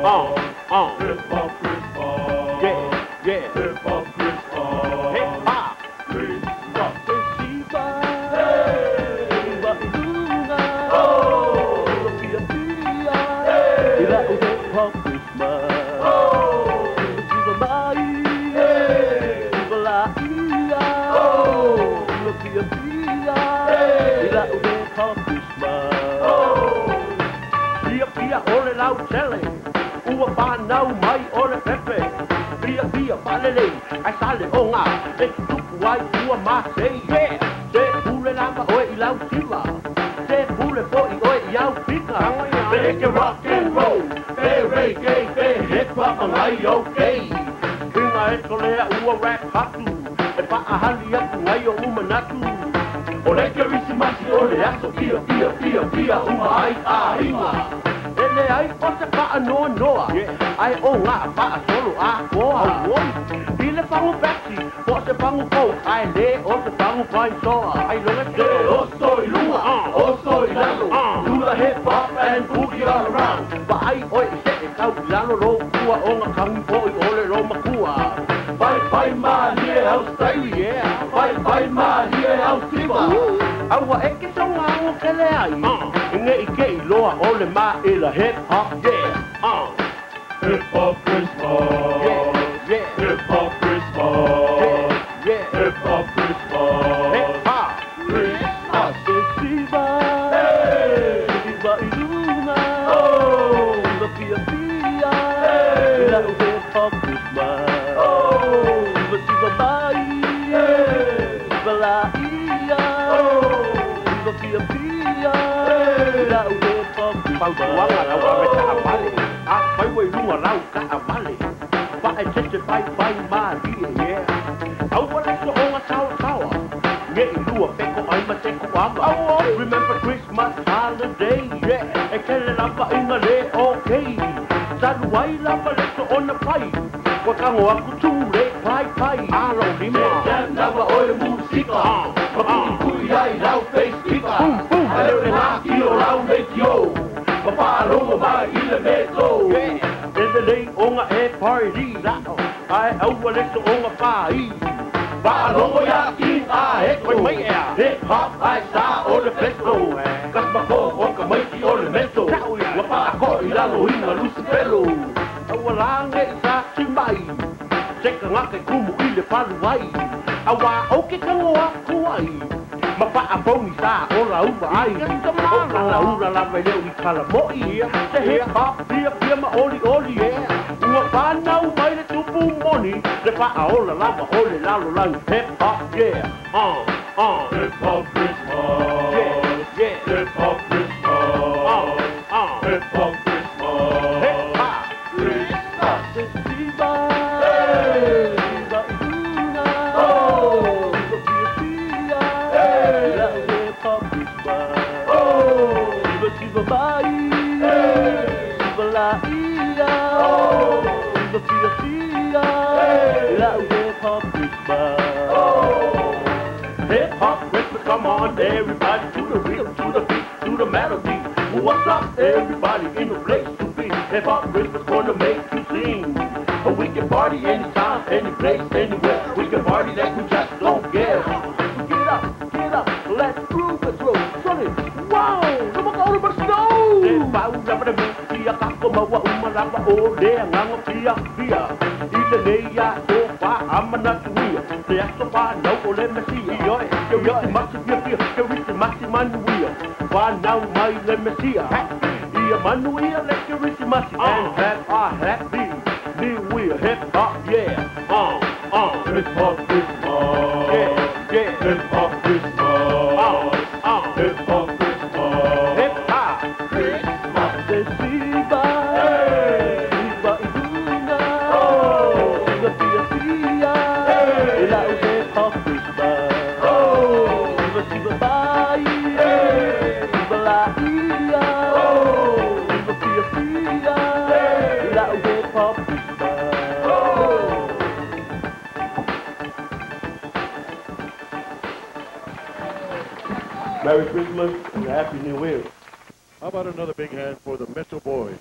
Hip hop Christmas. Yeah, yeah. Hip hop Christmas. Hip hop Christmas. Shiva. Hey. Shiva Iluna. Oh. Pia Pia. Hey. Ila hip hop Christmas. Oh. Shiva Mai. Hey. Shiva La Ia. Oh. Pia Pia. Hey. Ila hip hop Christmas. Oh. Pia Pia ole lau tele. Ua whanau mai o le pepe. Pia pia palele, ai sale o ngā. E tuku ai ua māsei. Se pule lamba oe I lau siwa. Se pule po I oe I au pika. Make it rock and roll. Pe reggae, pe hip hop ngai okay. Kinga e tolea ua rap hatu. E paahali atu ngai o umanatu. O leke risimasi o le aso pia pia pia pia uma ai a inga. Ele ai o se paa noa noa. Ai o ngā paa solo a koa. I le whangu beti, o se whangu kou. Ai le o se whangu pain soa. Ai longa te o soi lua, o soi lalo. Do the hip hop and boogie all around. Ba ai oi se e kau lalo ro kua o ngā kangi po I ole ro makua. Pai pai ma lie au style, yeah. Pai pai ma lie au siva. Aua eke songa o kele ai. Inge I ke I loa ole ma I la hip hop, yeah. Hip hop Christmas. Yeah, yeah. Hip hop Christmas. Yeah, yeah. Hip hop Christmas. Hip hop Christmas. Shiva. Hey. Shiva Iluna. Oh. Shiva Pia Pia. Hey. La hip hop Christmas. Oh. Shiva Shiva Mai. Hey. Shiva La Ia. Oh. Shiva Pia Pia. Hey. La hip hop Christmas. Pautuanga na wameta amale. A pai wai lunga rau ka amale. Pa e tete pai pai maria, yeah. Au wale so onga sawa sawa. Nge I lua peko ai ma teko ama. Remember Christmas holiday, yeah. E kele lapa inga le okay. Salu ai lapa le so ona pai. Wakango aku tu le pai pai. Alo lima. Jam lava oe musika. Papui kui ai lau face pika. Aleo le ngaki o lau metio. Papalongo mai I le meto. Lei onga e party zato. Ai au wale so onga pai. Papalongo ya ki a eko. Hip hop ai sa o le festo. Kasmako o ka maiti o le meto. Wapa ako I lalo hinga Lucifero. Au walange I sa simai. Seka ngake kumu I le palu ai. Awa oke kangoa kuai. Mapa a boni sa ora uva ai. O kala ura la veleu I kala moi. Se hip hop pia pia ma oli oli yeah. Ua whanau mai le tupu moni. Le pa a ola lava ole lalo lang hip hop yeah. Hip hop Christmas. Yeah, yeah. Hip hop Christmas. Hip hop Christmas. Hip hop Christmas. Shiva. Hey. Shiva Iluna. Oh. Shiva Mai, Shiva La Ia, Shiva Pia Pia, La hip hop Christmas. Hip hop Christmas, come on everybody, to the rhythm, to the beat, to the melody. What's up everybody in the place to be? Hip hop Christmas gonna make you sing. But we can party anytime, any place, anywhere. We can party like we just don't care. Get up, let's groove it slow. Sonny, wow, look at all of us know. Pau lava de pia kako maua umalava o le nganga pia pia. Ile neia sofa amana tuia. Le sofa no o le mesia. Yo masi pia pia, yo masi manuia. Wa now mai le mesia. Ia manuia le yo masi and have a happy new year. Hip hop yeah. Hip hop Christmas. Yeah, yeah. Hip hop Christmas. Hip hop Christmas. Hip hop Christmas. Shiva. Hey. Shiva Iluna. Oh. Shiva Pia Pia. Hey. La hip hop Christmas. Oh. Shiva Shiva Mai. Hey. Shiva La Ia. Oh. Shiva Pia Pia. Hey. La hip hop Christmas. Oh. Merry Christmas and Happy New Year. How about another big hand for the Metro Boys?